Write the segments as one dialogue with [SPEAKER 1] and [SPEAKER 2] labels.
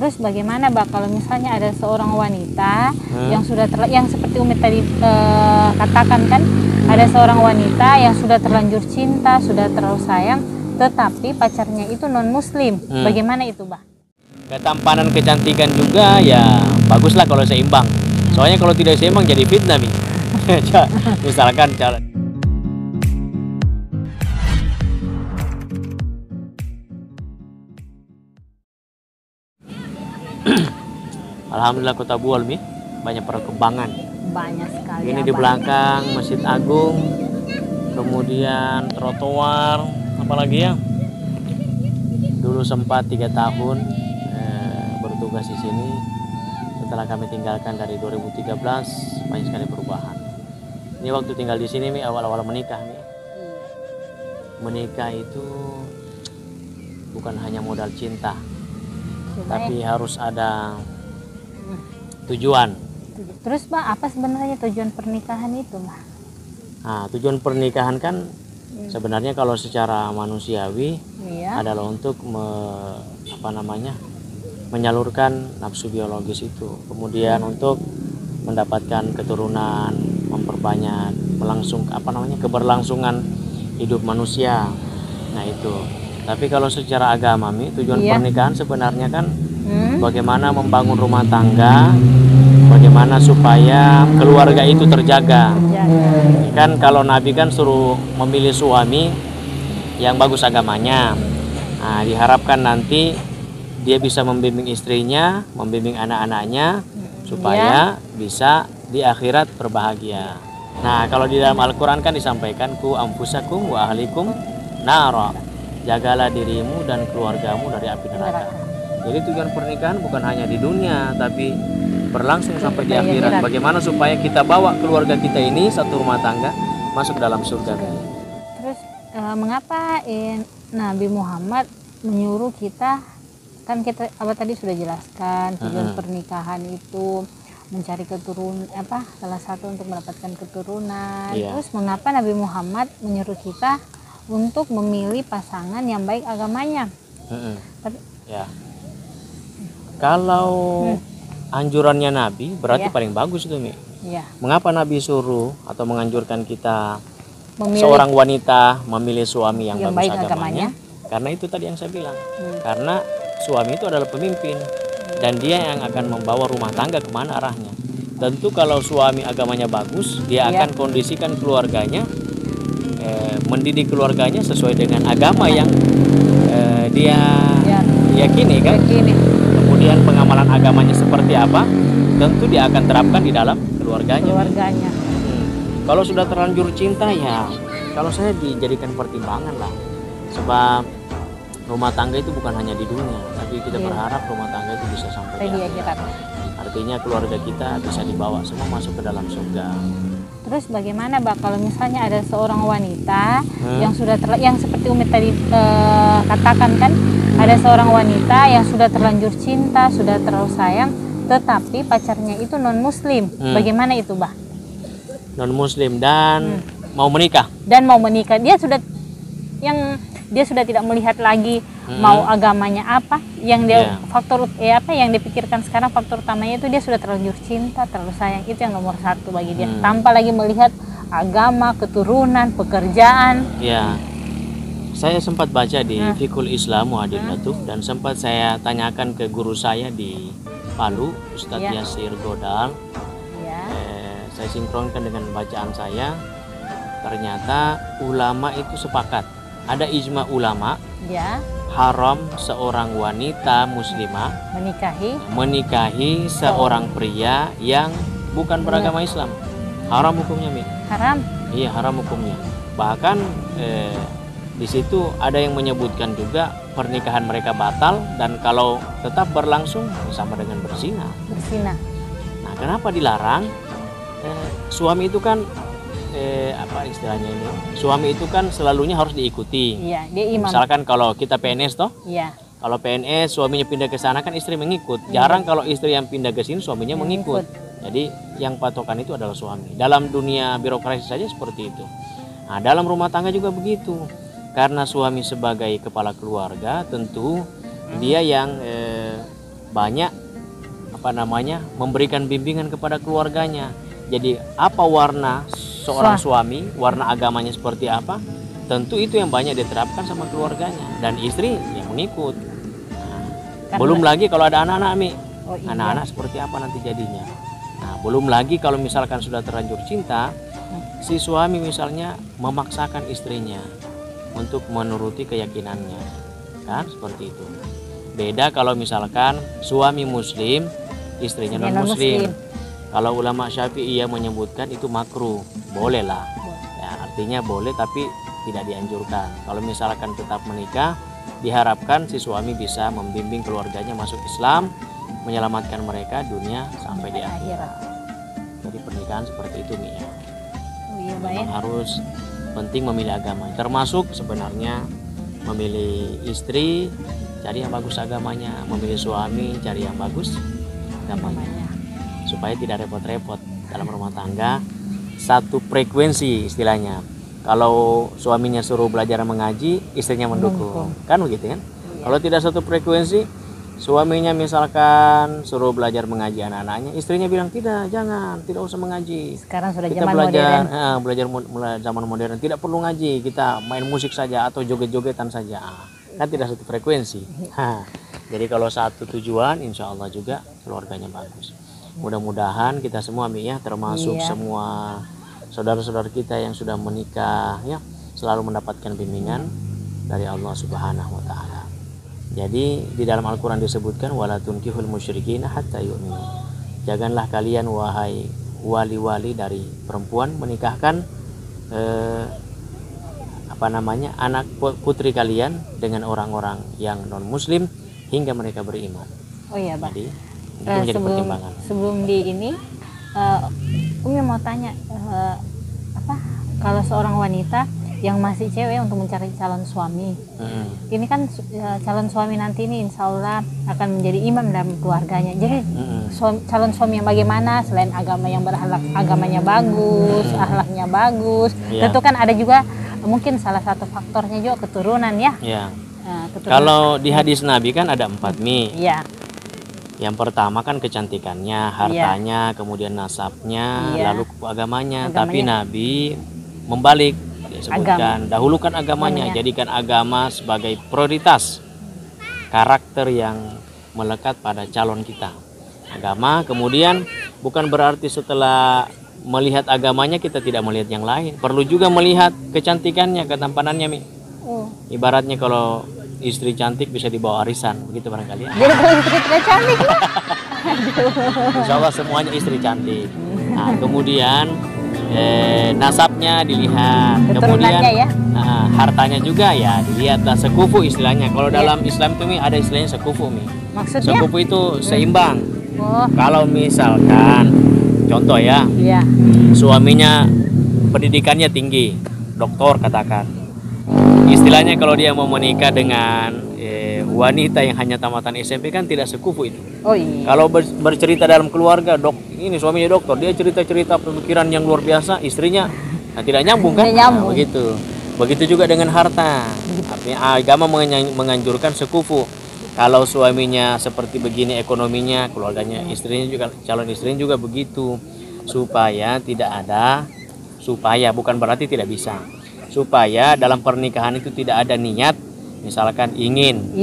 [SPEAKER 1] Terus bagaimana Mbak kalau misalnya ada seorang wanita yang sudah yang seperti Umi tadi katakan kan, ada seorang wanita yang sudah terlanjur cinta, sudah terlalu sayang, tetapi pacarnya itu non muslim. Bagaimana itu Mbak?
[SPEAKER 2] Ketampanan, kecantikan juga ya baguslah kalau seimbang. Soalnya kalau tidak seimbang jadi fitnah nih. Misalkan cara Alhamdulillah Kota Buol Mi banyak perkembangan.
[SPEAKER 1] Banyak sekali.
[SPEAKER 2] Ini di belakang Masjid Agung, kemudian trotoar, apalagi ya. Dulu sempat 3 tahun bertugas di sini. Setelah kami tinggalkan dari 2013, banyak sekali perubahan. Ini waktu tinggal di sini Mi awal-awal menikah Mi. Menikah itu bukan hanya modal cinta, tapi harus ada tujuan.
[SPEAKER 1] Terus Mbak, apa sebenarnya tujuan pernikahan itu Mbak?
[SPEAKER 2] Nah, tujuan pernikahan kan sebenarnya kalau secara manusiawi adalah untuk menyalurkan nafsu biologis itu, kemudian untuk mendapatkan keturunan, memperbanyak keberlangsungan hidup manusia. Nah itu. Tapi kalau secara agama Mi, tujuan pernikahan sebenarnya kan bagaimana membangun rumah tangga, bagaimana supaya keluarga itu terjaga. Kan kalau Nabi kan suruh memilih suami yang bagus agamanya. Nah, diharapkan nanti dia bisa membimbing istrinya, membimbing anak-anaknya supaya bisa di akhirat berbahagia. Nah, kalau di dalam Al-Qur'an kan disampaikan ku anfusakum wa ahlikum nara. Jagalah dirimu dan keluargamu dari api neraka. Jadi tujuan pernikahan bukan hanya di dunia, tapi berlangsung sampai di akhirat. Bagaimana supaya kita bawa keluarga kita ini satu rumah tangga masuk dalam surga.
[SPEAKER 1] Terus mengapa Nabi Muhammad menyuruh kita, kan kita tadi sudah jelaskan tujuan pernikahan itu mencari keturunan, salah satu untuk mendapatkan keturunan. Terus mengapa Nabi Muhammad menyuruh kita untuk memilih pasangan yang baik agamanya?
[SPEAKER 2] Ya. Kalau anjurannya Nabi berarti paling bagus itu Mi. Mengapa Nabi suruh atau menganjurkan kita seorang wanita memilih suami yang bagus agamanya? Karena itu tadi yang saya bilang. Karena suami itu adalah pemimpin dan dia yang akan membawa rumah tangga kemana arahnya. Tentu kalau suami agamanya bagus, dia akan kondisikan keluarganya, mendidik keluarganya sesuai dengan agama yang dia yakini kan. Kemudian pengamalan agamanya seperti apa, tentu dia akan terapkan di dalam keluarganya. Kalau sudah terlanjur cinta ya, kalau saya dijadikan pertimbangan lah. Sebab rumah tangga itu bukan hanya di dunia, tapi kita berharap rumah tangga itu bisa sampai di akhirat. Artinya keluarga kita bisa dibawa semua masuk ke dalam surga.
[SPEAKER 1] Terus bagaimana Mbak kalau misalnya ada seorang wanita yang sudah yang seperti Umi tadi katakan kan, ada seorang wanita yang sudah terlanjur cinta, sudah terlalu sayang, tetapi pacarnya itu non muslim. Bagaimana itu Mbak?
[SPEAKER 2] Non muslim dan mau menikah.
[SPEAKER 1] Dan mau menikah, dia sudah tidak melihat lagi mau agamanya apa, yang dia faktor yang dipikirkan sekarang, faktor utamanya itu dia sudah terlanjur cinta, terlalu sayang, itu yang nomor 1 bagi dia, tanpa lagi melihat agama, keturunan, pekerjaan.
[SPEAKER 2] Saya sempat baca di Fiqhul Islam Mu'adillatuh dan sempat saya tanyakan ke guru saya di Palu, Ustadz Yasir Godal. Saya sinkronkan dengan bacaan saya, ternyata ulama itu sepakat, ada ijma ulama, haram seorang wanita muslimah menikahi seorang pria yang bukan beragama Islam. Haram hukumnya Mi.
[SPEAKER 1] Haram?
[SPEAKER 2] Iya, haram hukumnya. Bahkan di situ ada yang menyebutkan juga pernikahan mereka batal, dan kalau tetap berlangsung sama dengan berzina. Nah, kenapa dilarang? Suami itu kan apa istilahnya ini? Suami itu kan selalunya harus diikuti.
[SPEAKER 1] Iya, dia imam.
[SPEAKER 2] Misalkan kalau kita PNS toh?
[SPEAKER 1] Iya.
[SPEAKER 2] Kalau PNS suaminya pindah ke sana kan istri mengikut. Jarang kalau istri yang pindah ke sini suaminya mengikut. Jadi yang patokan itu adalah suami. Dalam dunia birokrasi saja seperti itu. Nah, dalam rumah tangga juga begitu. Karena suami sebagai kepala keluarga, tentu dia yang banyak memberikan bimbingan kepada keluarganya. Jadi apa warna seorang suami, warna agamanya seperti apa, tentu itu yang banyak diterapkan sama keluarganya, dan istri yang mengikut. Nah, belum lagi kalau ada anak-anak, Mi. Anak-anak seperti apa nanti jadinya. Nah, belum lagi kalau misalkan sudah terlanjur cinta, si suami misalnya memaksakan istrinya untuk menuruti keyakinannya, kan seperti itu. Beda kalau misalkan suami muslim, istrinya non muslim. Kalau ulama Syafi'iyah menyebutkan itu makruh, boleh lah. Ya, artinya boleh tapi tidak dianjurkan. Kalau misalkan tetap menikah, diharapkan si suami bisa membimbing keluarganya masuk Islam, menyelamatkan mereka dunia sampai di akhirat. Jadi pernikahan seperti itu, Mi. Memang harus penting memilih agama. Termasuk sebenarnya memilih istri, cari yang bagus agamanya, memilih suami, cari yang bagus agamanya, supaya tidak repot-repot dalam rumah tangga. Satu frekuensi istilahnya. Kalau suaminya suruh belajar mengaji, istrinya mendukung, kan begitu kan? Kalau tidak satu frekuensi, suaminya misalkan suruh belajar mengaji anak-anaknya, istrinya bilang tidak usah mengaji. Sekarang sudah kita zaman modern. Belajar zaman modern, tidak perlu ngaji, kita main musik saja atau joget-jogetan saja. Kan tidak satu frekuensi. Jadi kalau satu tujuan, insya Allah juga keluarganya bagus. Mudah-mudahan kita semua, Mi, ya, termasuk semua saudara-saudara kita yang sudah menikah, ya, selalu mendapatkan bimbingan dari Allah Subhanahu wa Ta'ala. Jadi di dalam Al-Quran disebutkan wala tunkihul musyrikina hatta yu'minu. Janganlah kalian wahai wali-wali dari perempuan menikahkan anak putri kalian dengan orang-orang yang non muslim hingga mereka beriman. Oh iya, Bang. Jadi itu menjadi pertimbangan. Sebelum di ini Umi mau tanya kalau seorang wanita yang masih cewek untuk mencari calon suami, ini kan calon suami nanti ini insya Allah akan menjadi imam dalam keluarganya. Jadi calon suami yang bagaimana selain agama yang berakhlak, agamanya bagus, akhlaknya bagus, tentu kan ada juga mungkin salah satu faktornya juga keturunan, ya. Keturunan. Kalau di hadis Nabi kan ada 4, Mi. Yang pertama kan kecantikannya, hartanya, kemudian nasabnya, lalu agamanya. Tapi Nabi membalik. Sebutkan dahulukan agamanya, jadikan agama sebagai prioritas, karakter yang melekat pada calon kita. Agama, kemudian bukan berarti setelah melihat agamanya kita tidak melihat yang lain, perlu juga melihat kecantikannya, ketampanannya, Mi. Ibaratnya kalau istri cantik bisa dibawa arisan, begitu barangkali. Jadi kalau istri cantik, insya Allah semuanya istri cantik. Nah, kemudian nasabnya dilihat, kemudian hartanya juga ya dilihatlah, sekufu istilahnya. Kalau dalam Islam itu, Mi, ada istilahnya sekufu, Mi. Maksudnya? Sekufu itu seimbang. Kalau misalkan contoh ya, suaminya pendidikannya tinggi, doktor katakan, istilahnya kalau dia mau menikah dengan wanita yang hanya tamatan SMP kan tidak sekufu itu. Kalau bercerita dalam keluarga, ini suaminya dokter, dia cerita-cerita pemikiran yang luar biasa, istrinya tidak nyambung kan? Begitu juga dengan harta. Artinya agama menganjurkan sekufu. Kalau suaminya seperti begini ekonominya, keluarganya, istrinya juga, calon istrinya juga begitu, supaya tidak ada, bukan berarti tidak bisa, supaya dalam pernikahan itu tidak ada niat misalkan ingin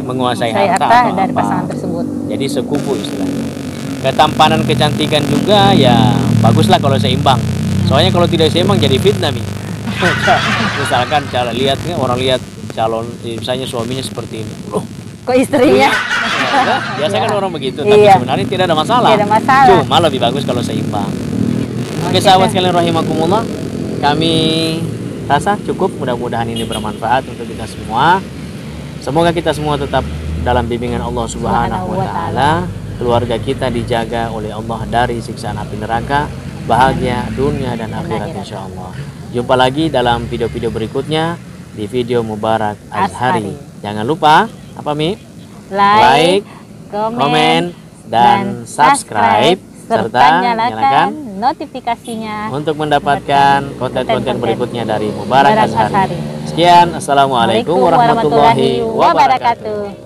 [SPEAKER 2] menguasai harta dari pasangan tersebut. Jadi sekufu istilahnya. Ketampanan, kecantikan juga ya baguslah kalau seimbang. Soalnya kalau tidak seimbang jadi fitnah, Mi. Misalkan orang lihat calon, misalnya suaminya seperti ini, kok istrinya? Biasa kan orang begitu, tapi sebenarnya tidak ada masalah. Cuma lebih bagus kalau seimbang. Oke, sahabat sekalian rahimakumullah, kami rasa cukup, mudah-mudahan ini bermanfaat untuk kita semua. Semoga kita semua tetap dalam bimbingan Allah Subhanahu wa Ta'ala. Keluarga kita dijaga oleh Allah dari siksaan api neraka, bahagia dunia dan akhirat insya Allah. Jumpa lagi dalam video-video berikutnya di video Mubarak Azhari. Jangan lupa apa, Mi? Like, komen, dan subscribe serta nyalakan notifikasinya untuk mendapatkan konten-konten berikutnya dari Mubarak Azhari. Sekian, assalamualaikum warahmatullahi wabarakatuh.